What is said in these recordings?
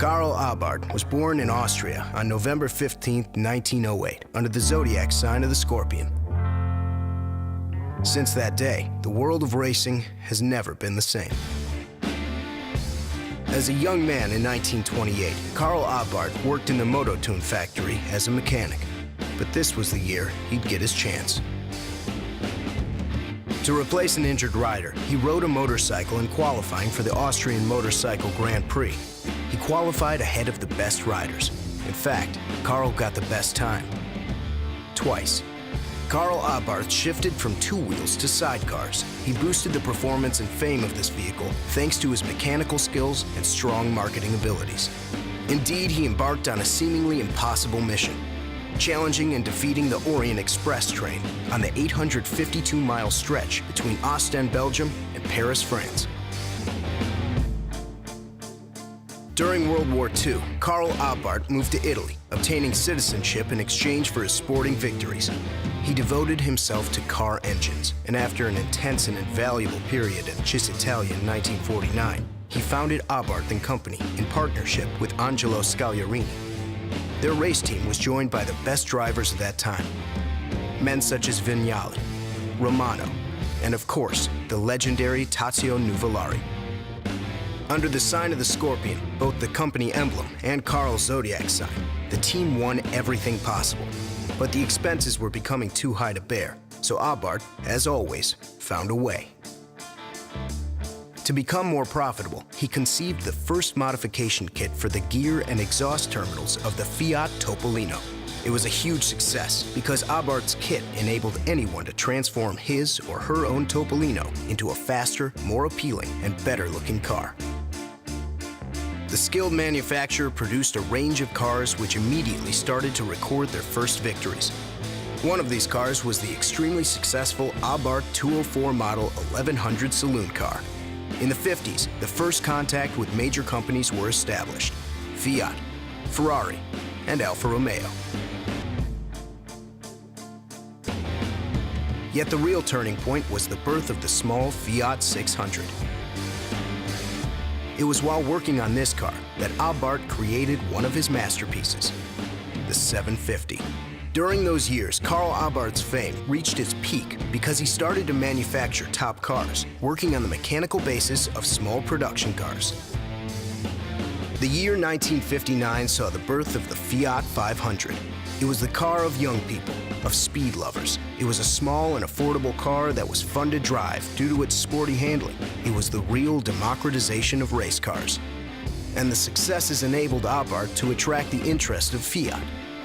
Karl Abarth was born in Austria on November 15, 1908, under the zodiac sign of the Scorpion. Since that day, the world of racing has never been the same. As a young man in 1928, Karl Abarth worked in the Mototune factory as a mechanic. But this was the year he'd get his chance. To replace an injured rider, he rode a motorcycle in qualifying for the Austrian Motorcycle Grand Prix. He qualified ahead of the best riders. In fact, Karl got the best time. Twice. Karl Abarth shifted from two wheels to sidecars. He boosted the performance and fame of this vehicle thanks to his mechanical skills and strong marketing abilities. Indeed, he embarked on a seemingly impossible mission, challenging and defeating the Orient Express train on the 852-mile stretch between Ostend, Belgium and Paris, France. During World War II, Karl Abarth moved to Italy, obtaining citizenship in exchange for his sporting victories. He devoted himself to car engines, and after an intense and invaluable period at Cisitalia in 1949, he founded Abarth & Company in partnership with Angelo Scagliarini. Their race team was joined by the best drivers of that time, men such as Vignali, Romano, and of course, the legendary Tazio Nuvolari. Under the sign of the Scorpion, both the company emblem and Karl's zodiac sign, the team won everything possible. But the expenses were becoming too high to bear, so Abarth, as always, found a way. To become more profitable, he conceived the first modification kit for the gear and exhaust terminals of the FIAT Topolino. It was a huge success because Abarth's kit enabled anyone to transform his or her own Topolino into a faster, more appealing, and better-looking car. The skilled manufacturer produced a range of cars which immediately started to record their first victories. One of these cars was the extremely successful Abarth 204 model 1100 saloon car. In the 50s, the first contact with major companies were established: Fiat, Ferrari, and Alfa Romeo. Yet the real turning point was the birth of the small Fiat 600. It was while working on this car that Abarth created one of his masterpieces, the 750. During those years, Karl Abarth's fame reached its peak because he started to manufacture top cars, working on the mechanical basis of small production cars. The year 1959 saw the birth of the Fiat 500. It was the car of young people, of speed lovers. It was a small and affordable car that was fun to drive due to its sporty handling. It was the real democratization of race cars. And the successes enabled Abarth to attract the interest of Fiat,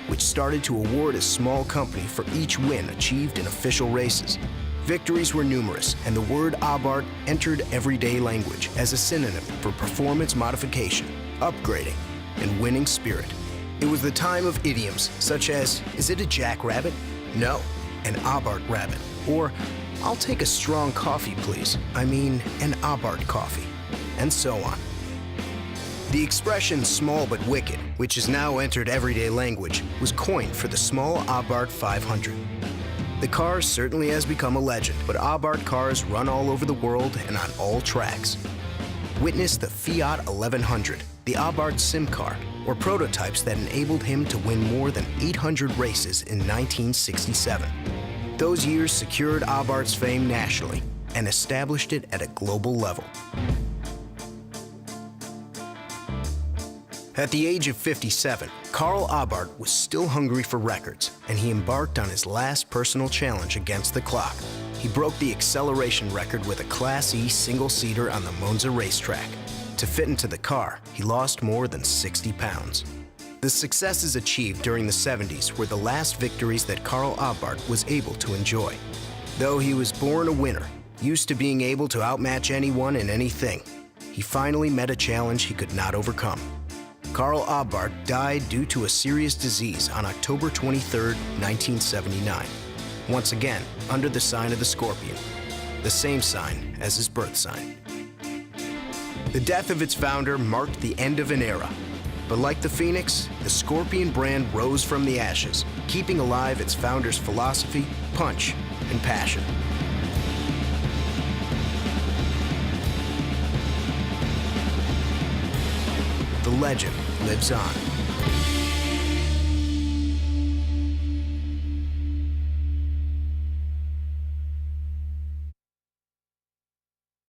which started to award a small company for each win achieved in official races. Victories were numerous, and the word Abarth entered everyday language as a synonym for performance modification, upgrading, and winning spirit. It was the time of idioms such as, "Is it a jackrabbit?" "No, an Abarth rabbit." Or, "I'll take a strong coffee, please." I mean, an Abarth coffee. And so on. The expression "small but wicked," which has now entered everyday language, was coined for the small Abarth 500. The car certainly has become a legend, but Abarth cars run all over the world and on all tracks. Witness the Fiat 1100, the Abarth Sim car, or prototypes that enabled him to win more than 800 races in 1967. Those years secured Abarth's fame nationally and established it at a global level. At the age of 57, Karl Abarth was still hungry for records, and he embarked on his last personal challenge against the clock. He broke the acceleration record with a Class E single-seater on the Monza racetrack. To fit into the car, he lost more than 60 pounds. The successes achieved during the 70s were the last victories that Karl Abarth was able to enjoy. Though he was born a winner, used to being able to outmatch anyone and anything, he finally met a challenge he could not overcome. Karl Abarth died due to a serious disease on October 23, 1979, once again under the sign of the Scorpion, the same sign as his birth sign. The death of its founder marked the end of an era. But like the Phoenix, the Scorpion brand rose from the ashes, keeping alive its founder's philosophy, punch, and passion. the legend lives on.